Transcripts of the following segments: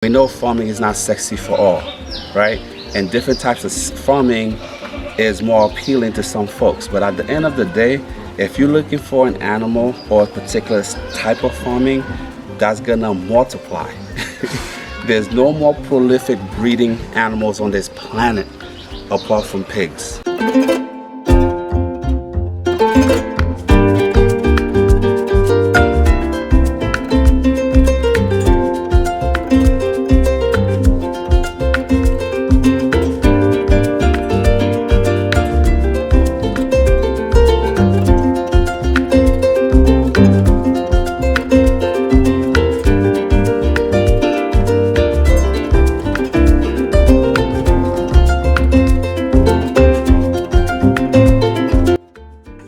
We know farming is not sexy for all, right? And different types of farming is more appealing to some folks. But at the end of the day, if you're looking for an animal or a particular type of farming, that's gonna multiply. There's no more prolific breeding animals on this planet apart from pigs.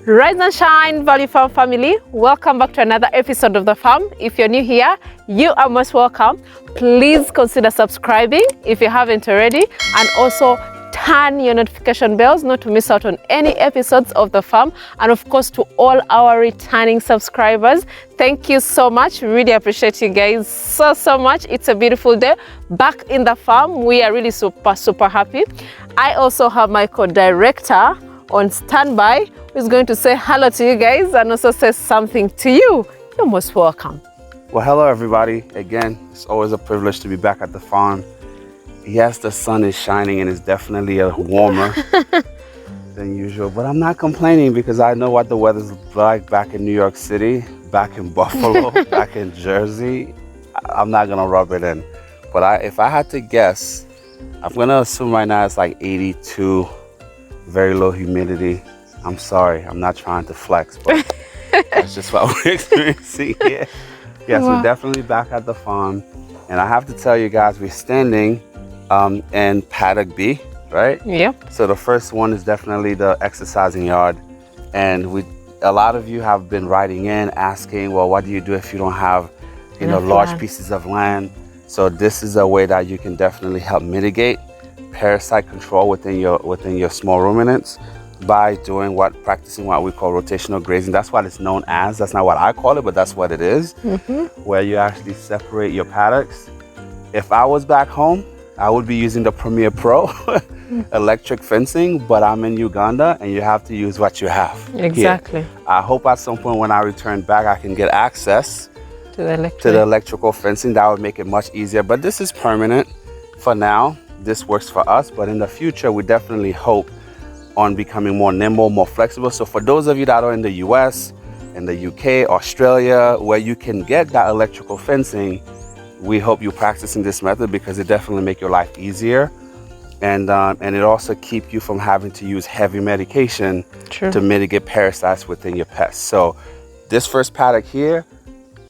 Rise and shine, Valley Farm family. Welcome back to another episode of The Farm. If you're new here, you are most welcome. Please consider subscribing if you haven't already, and also turn your notification bells not to miss out on any episodes of The Farm. And of course, to all our returning subscribers, thank you so much. Really appreciate you guys so much. It's a beautiful day back in The Farm. We are really super happy. I also have my co-director on standby, who's going to say hello to you guys and also say something to you. You're most welcome. Well, hello everybody. Again, it's always a privilege to be back at the farm. Yes, the sun is shining and it's definitely warmer than usual, but I'm not complaining because I know what the weather's like back in New York City, back in Buffalo, back in Jersey. I'm not gonna rub it in. But if I had to guess, I'm gonna assume right now it's like 82, very low humidity. I'm sorry, I'm not trying to flex, but that's just what we're experiencing here. Yes, wow. We're definitely back at the farm. And I have to tell you guys, we're standing in paddock B, right? Yep. So the first one is definitely the exercising yard. And a lot of you have been writing in asking, well, what do you do if you don't have, large pieces of land? So this is a way that you can definitely help mitigate parasite control within your small ruminants by practicing what we call rotational grazing. That's what it's known as. That's not what I call it, but that's what it is. Where you actually separate your paddocks. If I was back home, I would be using the Premier Pro electric fencing, but I'm in Uganda and you have to use what you have. Exactly. Here. I hope at some point when I return back, I can get access to the electrical fencing. That would make it much easier, but this is permanent for now. This works for us, but in the future, we definitely hope on becoming more nimble, more flexible. So for those of you that are in the US, in the UK, Australia, where you can get that electrical fencing, we hope you're practicing this method because it definitely make your life easier. And it also keep you from having to use heavy medication to mitigate parasites within your pests. So this first paddock here,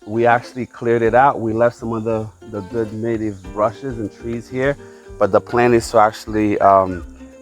we actually cleared it out. We left some of the good native brushes and trees here. But the plan is to actually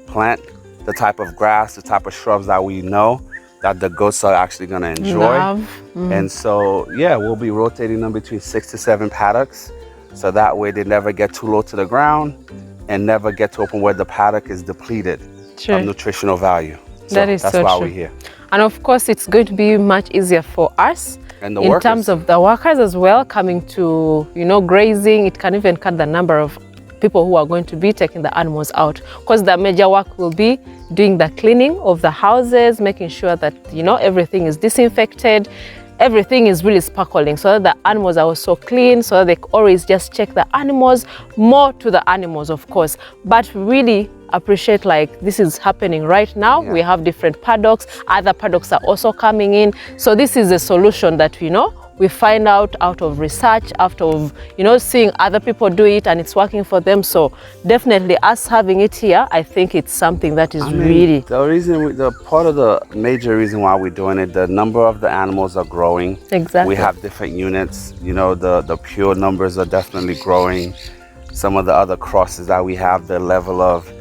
plant the type of grass, the type of shrubs that we know that the goats are actually going to enjoy. And so, yeah, we'll be rotating them between 6 to 7 paddocks. So that way they never get too low to the ground and never get to a point where the paddock is depleted of nutritional value. So that's why we're here. And of course, it's going to be much easier for us and the in workers. Terms of the workers as well, coming to, grazing. It can even cut the number of people who are going to be taking the animals out, because the major work will be doing the cleaning of the houses, making sure that everything is disinfected, everything is really sparkling, so that the animals are also clean, so that they always just check the animals, more to the animals of course, but really appreciate this is happening right now. We have different paddocks, other paddocks are also coming in, so this is a solution that we find out of research, out of seeing other people do it, and it's working for them. So definitely us having it here, I think it's something that is really part of the major reason why we're doing it. The number of the animals are growing. Exactly. We have different units. The pure numbers are definitely growing. Some of the other crosses that we have, the level of,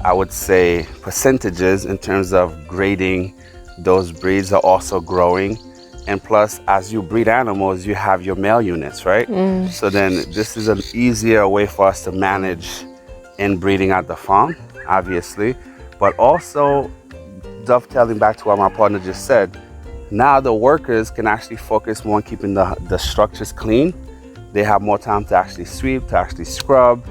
I would say, percentages in terms of grading those breeds are also growing. And plus, as you breed animals, you have your male units, right? So then this is an easier way for us to manage inbreeding at the farm, obviously. But also, dovetailing back to what my partner just said, now the workers can actually focus more on keeping the structures clean They have more time to actually sweep, to actually scrub.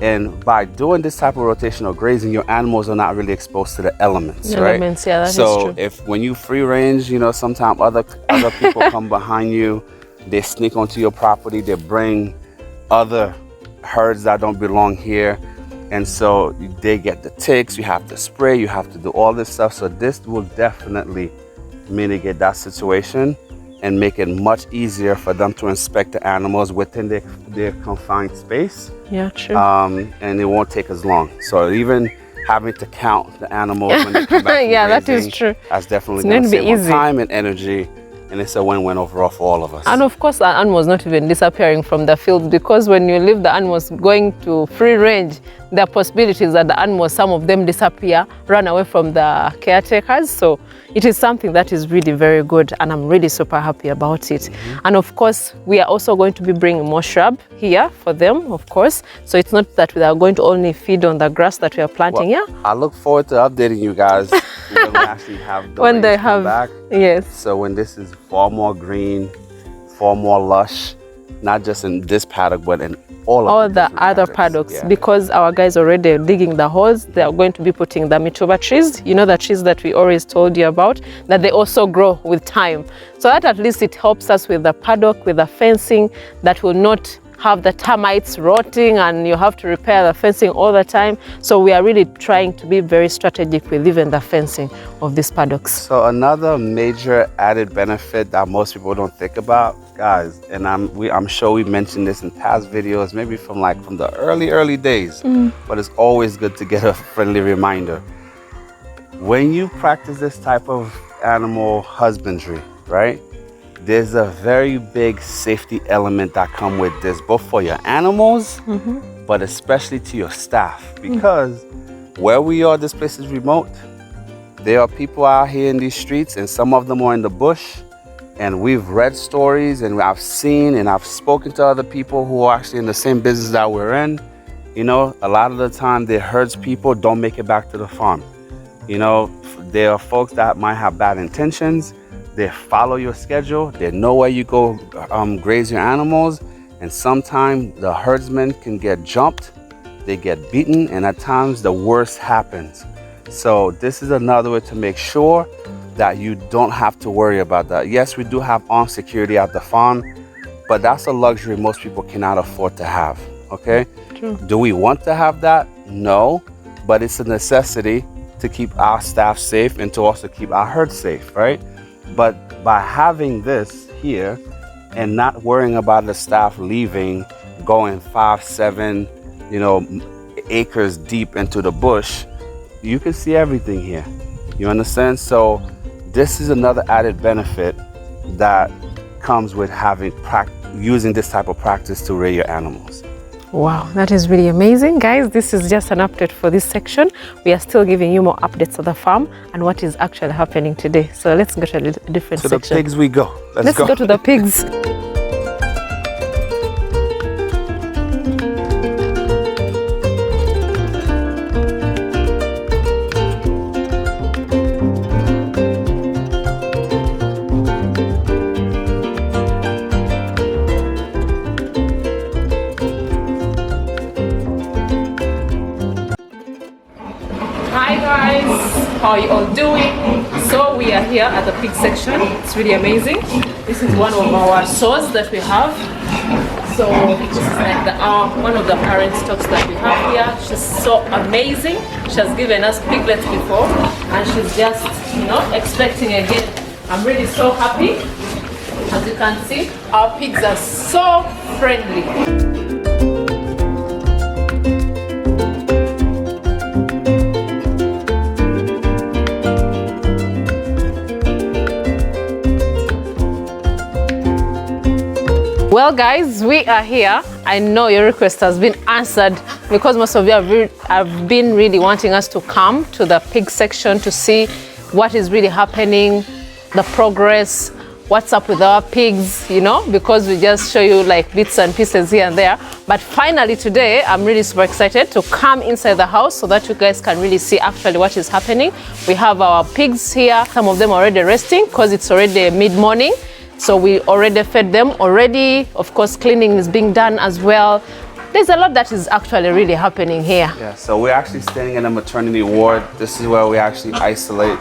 And by doing this type of rotational grazing, your animals are not really exposed to the elements, right? Elements, yeah, that is so true. if when you free range, you know, sometimes other people come behind you, they sneak onto your property, they bring other herds that don't belong here, and so they get the ticks. You have to spray, you have to do all this stuff. So this will definitely mitigate that situation and make it much easier for them to inspect the animals within their confined space. Yeah, true. And it won't take as long. So even having to count the animals when they come back from yeah, that grazing, is true. that's definitely It's going going to to be save on easy. time and energy, and it's a win-win overall for all of us. And of course, the animals not even disappearing from the field, because when you leave the animals going to free range, there are possibilities that the animals, some of them disappear, run away from the caretakers. So it is something that is really very good, and I'm really super happy about it. And of course, we are also going to be bringing more shrub here for them, of course. So it's not that we are going to only feed on the grass that we are planting here. I look forward to updating you guys when we actually have the When they rains come have, back. yes. So when this is far more green, far more lush, not just in this paddock, but in all the different other paddocks, Yeah. because our guys already digging the holes. They are going to be putting the mituba trees, you know, the trees that we always told you about, that they also grow with time. So that at least it helps us with the paddock, with the fencing, that will not have the termites rotting and you have to repair the fencing all the time. So we are really trying to be very strategic with even the fencing of these paddocks. So another major added benefit that most people don't think about, guys, and I'm sure we mentioned this in past videos, maybe from the early days, but it's always good to get a friendly reminder. When you practice this type of animal husbandry, right? There's a very big safety element that come with this, both for your animals, but especially to your staff, because where we are, this place is remote. There are people out here in these streets, and some of them are in the bush, and we've read stories, and I've seen and I've spoken to other people who are actually in the same business that we're in. You know, a lot of the time the herds people don't make it back to the farm. You know, there are folks that might have bad intentions. They follow your schedule, they know where you go graze your animals, and sometimes the herdsmen can get jumped, they get beaten, and at times the worst happens. So this is another way to make sure that you don't have to worry about that. Yes, we do have armed security at the farm, but that's a luxury most people cannot afford to have, okay? True. Do we want to have that? No, but it's a necessity to keep our staff safe and to also keep our herd safe, right? But by having this here and not worrying about the staff leaving, going 5, 7, acres deep into the bush, you can see everything here. You understand? So this is another added benefit that comes with using this type of practice to rear your animals. Wow, that is really amazing. Guys, this is just an update for this section. We are still giving you more updates of the farm and what is actually happening today. So let's go to a different section. To the pigs we go. Let's go to the pigs. Hi guys, how are you all doing? So we are here at the pig section. It's really amazing. This is one of our sows that we have. So this is like one of the parent stocks that we have here. She's so amazing. She has given us piglets before and she's just, expecting again. I'm really so happy. As you can see, our pigs are so friendly. Well guys, we are here. I know your request has been answered because most of you have been really wanting us to come to the pig section to see what is really happening, the progress, what's up with our pigs, because we just show you like bits and pieces here and there. But finally today, I'm really super excited to come inside the house so that you guys can really see actually what is happening. We have our pigs here. Some of them are already resting because it's already mid-morning. So we already fed them already. Of course, cleaning is being done as well. There's a lot that is actually really happening here. Yeah, so we're actually standing in a maternity ward. This is where we actually isolate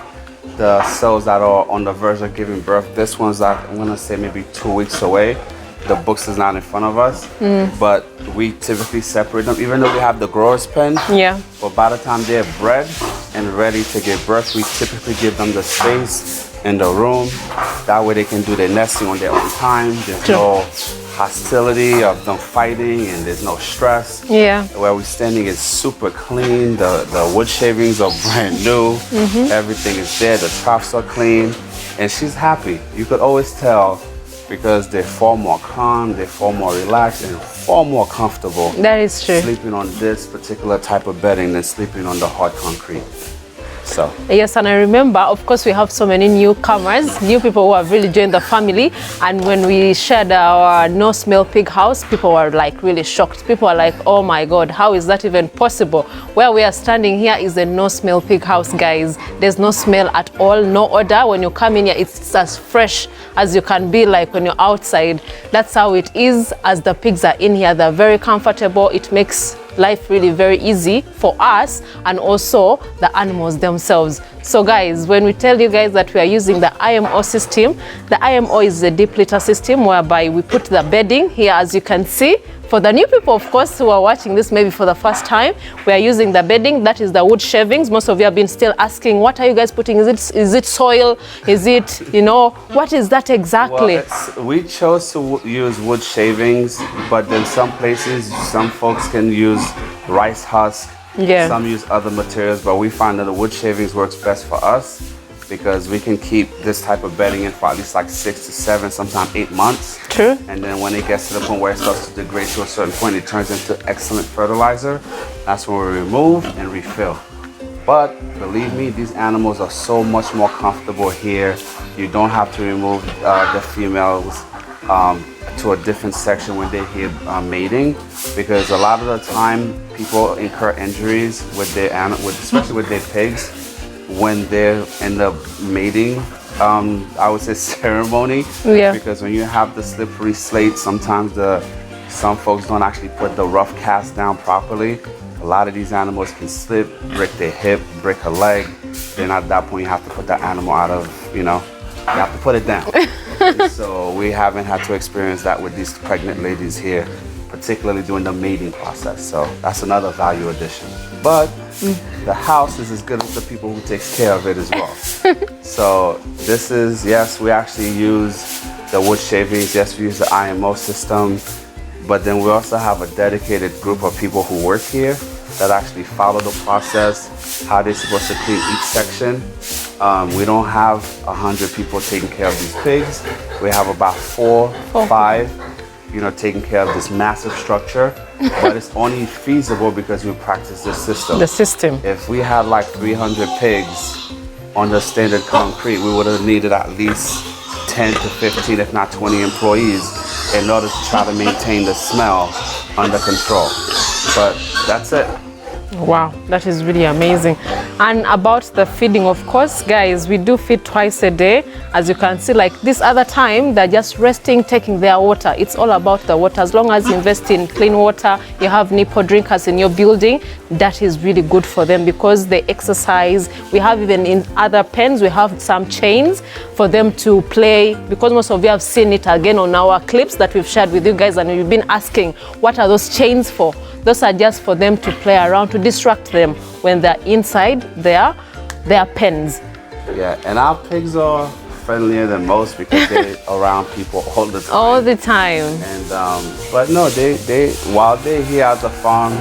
the cells that are on the verge of giving birth. This one's like, I'm gonna say maybe 2 weeks away. The books is not in front of us, but we typically separate them, even though we have the grower's pen. Yeah. But by the time they're bred and ready to give birth, we typically give them the space in the room. That way they can do their nesting on their own time. There's no hostility of them fighting, and there's no stress. Yeah. Where we're standing is super clean. The wood shavings are brand new. Everything is there. The troughs are clean, and she's happy. You could always tell because they're far more calm, they're far more relaxed, and far more comfortable. That is true. Sleeping on this particular type of bedding than sleeping on the hard concrete. So. Yes, and I remember, of course, we have so many newcomers, new people who have really joined the family. And when we shared our no-smell pig house, people were like really shocked. People are like, oh my God, how is that even possible? Where we are standing here is a no-smell pig house, guys. There's no smell at all, no odor. When you come in here, it's as fresh as you can be, like when you're outside. That's how it is as the pigs are in here. They're very comfortable. It makes life really very easy for us and also the animals themselves. So guys, when we tell you guys that we are using the IMO system, the IMO is a deep litter system whereby we put the bedding here, as you can see. For the new people, of course, who are watching this maybe for the first time, we are using the bedding. That is the wood shavings. Most of you have been still asking, what are you guys putting? Is it soil? Is it, you know, what is that exactly? Well, we chose to use wood shavings, but then some places, some folks can use rice husk. Yeah. Some use other materials, but we find that the wood shavings works best for us because we can keep this type of bedding in for at least like 6 to 7, sometimes 8 months. True. And then when it gets to the point where it starts to degrade to a certain point, it turns into excellent fertilizer. That's when we remove and refill. But believe me, these animals are so much more comfortable here. You don't have to remove the females to a different section when they're here mating, because a lot of the time people incur injuries with their especially with their pigs when they're in the mating, I would say ceremony. Yeah. Because when you have the slippery slate, sometimes some folks don't actually put the rough cast down properly. A lot of these animals can slip, break their hip, break a leg. Then at that point you have to put the animal out of, you have to put it down. So we haven't had to experience that with these pregnant ladies here, particularly during the mating process. So that's another value addition. But the house is as good as the people who takes care of it as well. So this is, yes, we actually use the wood shavings. Yes, we use the IMO system. But then we also have a dedicated group of people who work here that actually follow the process, how they're supposed to clean each section. We don't have 100 people taking care of these pigs. We have about 4, 5, taking care of this massive structure. But it's only feasible because we practice this system. The system. If we had like 300 pigs on the standard concrete, we would have needed at least 10 to 15, if not 20 employees in order to try to maintain the smell under control. But that's it. Wow, that is really amazing. And about the feeding, of course, guys, we do feed twice a day. As you can see, like this other time, they're just resting, taking their water. It's all about the water. As long as you invest in clean water, you have nipple drinkers in your building, that is really good for them because they exercise. We have even in other pens, we have some chains for them to play, because most of you have seen it again on our clips that we've shared with you guys, and you've been asking, what are those chains for? Those are just for them to play around, to distract them when they're inside their pens. Yeah, and our pigs are friendlier than most because they're around people all the time. All the time. And but no, they while they're here at the farm,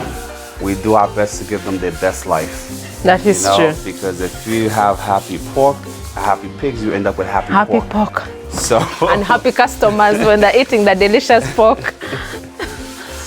we do our best to give them their best life. That is true. Because if you have happy pork, happy pigs, you end up with happy pork. So and happy customers when they're eating the delicious pork.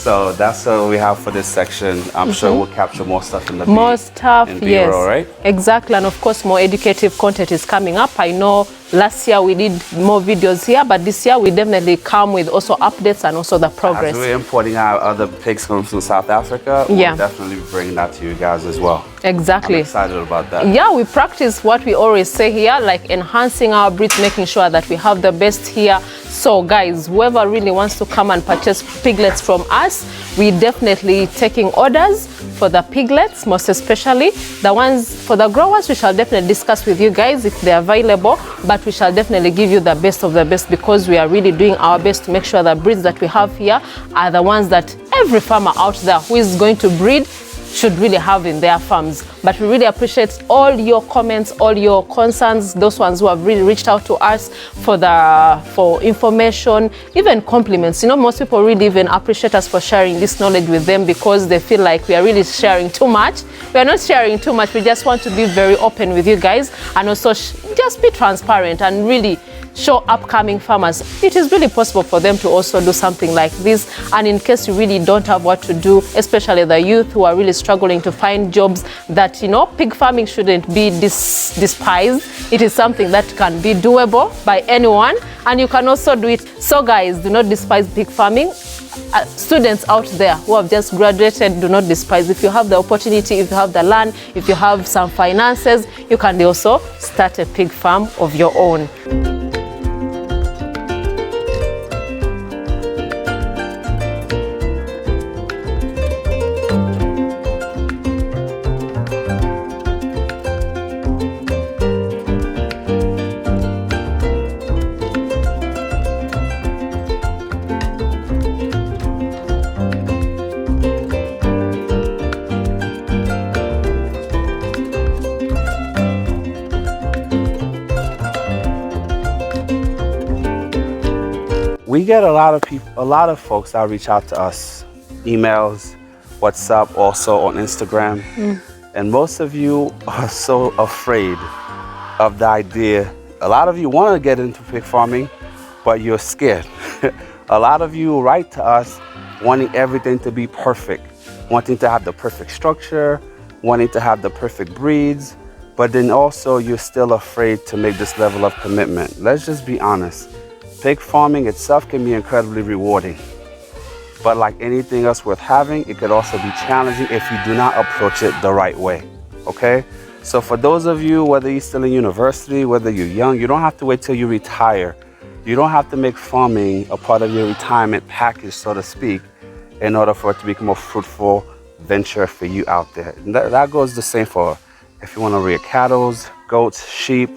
So that's what we have for this section. I'm sure we'll capture more stuff in the more stuff, yes. B-roll, right? Exactly, and of course more educative content is coming up. I know last year we did more videos here, but this year we definitely come with also updates and also the progress. As we're importing our other pigs from South Africa, we'll definitely bring that to you guys as well. Exactly. I'm excited about that. Yeah, we practice what we always say here, like enhancing our breeds, making sure that we have the best here, So guys, whoever really wants to come and purchase piglets from us, we definitely taking orders for the piglets, most especially the ones for the growers. We shall definitely discuss with you guys if they're available, but we shall definitely give you the best of the best, because we are really doing our best to make sure the breeds that we have here are the ones that every farmer out there who is going to breed should really have in their farms. But we really appreciate all your comments, all your concerns, those ones who have really reached out to us for information, even compliments. You know, most people really even appreciate us for sharing this knowledge with them, because they feel like we are really sharing too much. We are not sharing too much. We just want to be very open with you guys, and also just be transparent and really show upcoming farmers it is really possible for them to also do something like this. And in case you really don't have what to do, especially the youth who are really struggling to find jobs, that, you know, pig farming shouldn't be despised. It is something that can be doable by anyone, and you can also do it. So guys, do not despise pig farming. Students out there who have just graduated, do not despise. If you have the opportunity, if you have the land, if you have some finances, you can also start a pig farm of your own. We get a lot of folks that reach out to us, emails, WhatsApp, also on Instagram. And most of you are so afraid of the idea. A lot of you want to get into pig farming, but you're scared. A lot of you write to us wanting everything to be perfect, wanting to have the perfect structure, wanting to have the perfect breeds, but then also you're still afraid to make this level of commitment. Let's just be honest. Pig farming itself can be incredibly rewarding, but like anything else worth having, it could also be challenging if you do not approach it the right way, okay? So for those of you, whether you're still in university, whether you're young, you don't have to wait till you retire. You don't have to make farming a part of your retirement package, so to speak, in order for it to become a fruitful venture for you out there. And that goes the same for if you want to rear cattle, goats, sheep.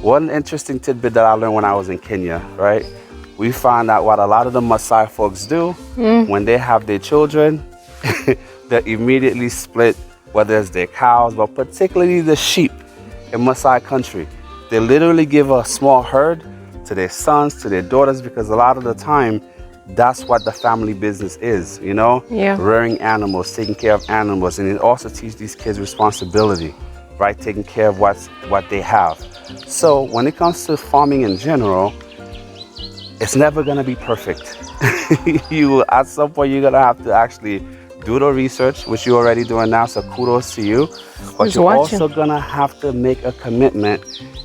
One interesting tidbit that I learned when I was in Kenya, right? We found out what a lot of the Maasai folks do when they have their children, they immediately split, whether it's their cows, but particularly the sheep in Maasai country. They literally give a small herd to their sons, to their daughters, because a lot of the time, that's what the family business is, you know? Yeah. Rearing animals, taking care of animals, and it also teaches these kids responsibility, right? Taking care of what they have. So when it comes to farming in general, it's never gonna be perfect. At some point, you're gonna have to actually do the research, which you're already doing now, so kudos to you. But you're also gonna have to make a commitment,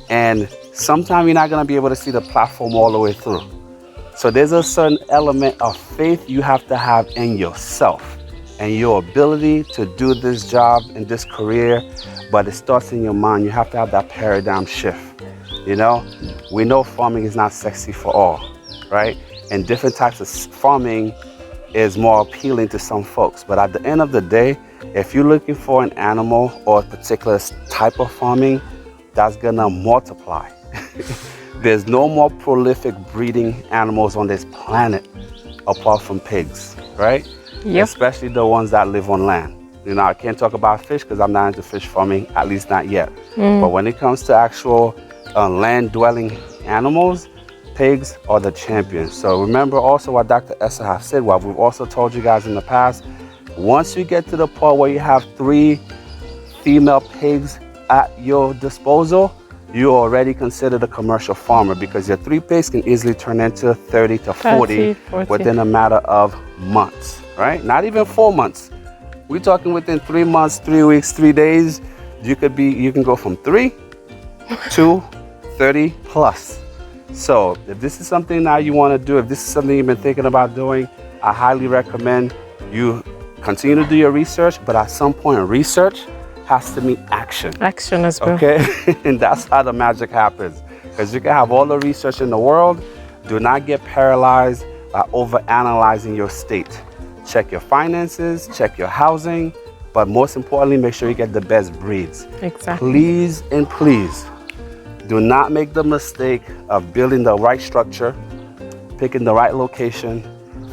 and sometimes you're not gonna be able to see the platform all the way through. So there's a certain element of faith you have to have in yourself and your ability to do this job and this career, but it starts in your mind. You have to have that paradigm shift. You know, we know farming is not sexy for all, right? And different types of farming is more appealing to some folks. But at the end of the day, if you're looking for an animal or a particular type of farming, that's gonna multiply. There's no more prolific breeding animals on this planet apart from pigs, right? Yep. Especially the ones that live on land. You know, I can't talk about fish because I'm not into fish farming, at least not yet. But when it comes to actual land-dwelling animals, pigs are the champions. So remember also what Dr. Essa has said, what we've also told you guys in the past, once you get to the point where you have 3 female pigs at your disposal, you're already considered a commercial farmer, because your 3 pigs can easily turn into 30 to 40 within a matter of months, right? Not even 4 months. We're talking within 3 months, 3 weeks, 3 days. You can go from 3 to 30 plus. So if this is something now you want to do, if this is something you've been thinking about doing, I highly recommend you continue to do your research, but at some point research has to meet action. Action as well. Okay, and that's how the magic happens. Because you can have all the research in the world, Do not get paralyzed by overanalyzing your state. Check your finances, check your housing, but most importantly, make sure you get the best breeds. Exactly. Please and please do not make the mistake of building the right structure, picking the right location,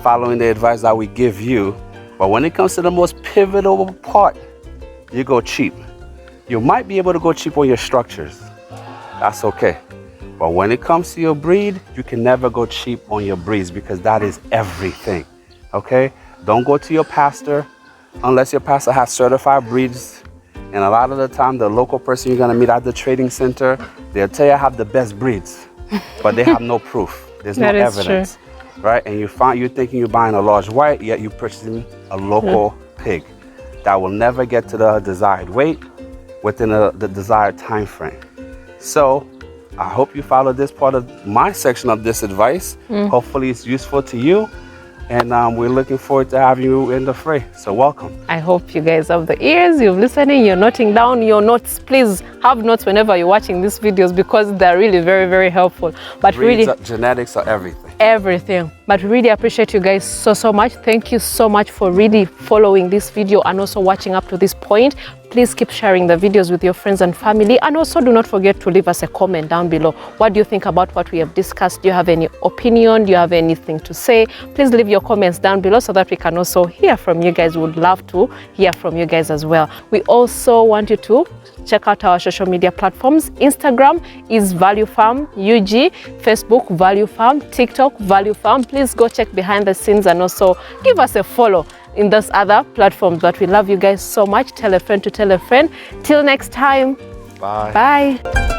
following the advice that we give you. But when it comes to the most pivotal part, you go cheap. You might be able to go cheap on your structures. That's okay. But when it comes to your breed, you can never go cheap on your breeds because that is everything. Okay? Don't go to your pastor unless your pastor has certified breeds. And a lot of the time, the local person you're gonna meet at the trading center, they'll tell you I have the best breeds, but they have no proof. There's no evidence, right? And you're thinking you're buying a large white, yet you're purchasing a local pig that will never get to the desired weight within the desired time frame. So I hope you follow this part of my section of this advice. Hopefully it's useful to you. And we're looking forward to having you in the fray. So welcome. I hope you guys have the ears, you're listening, you're noting down your notes. Please have notes whenever you're watching these videos because they're really very, very helpful. But Breeds, really, genetics are everything. Everything. But really appreciate you guys so much. Thank you so much for really following this video and also watching up to this point. Please keep sharing the videos with your friends and family, and also do not forget to leave us a comment down below. What do you think about what we have discussed? Do you have any opinion? Do you have anything to say? Please leave your comments down below so that we can also hear from you guys. We would love to hear from you guys as well. We also want you to check out our social media platforms. Instagram is Value Farm UG, Facebook Value Farm, TikTok Value Farm. Please go check behind the scenes and also give us a follow in those other platforms. But we love you guys so much. Tell a friend to tell a friend. Till next time. Bye. Bye.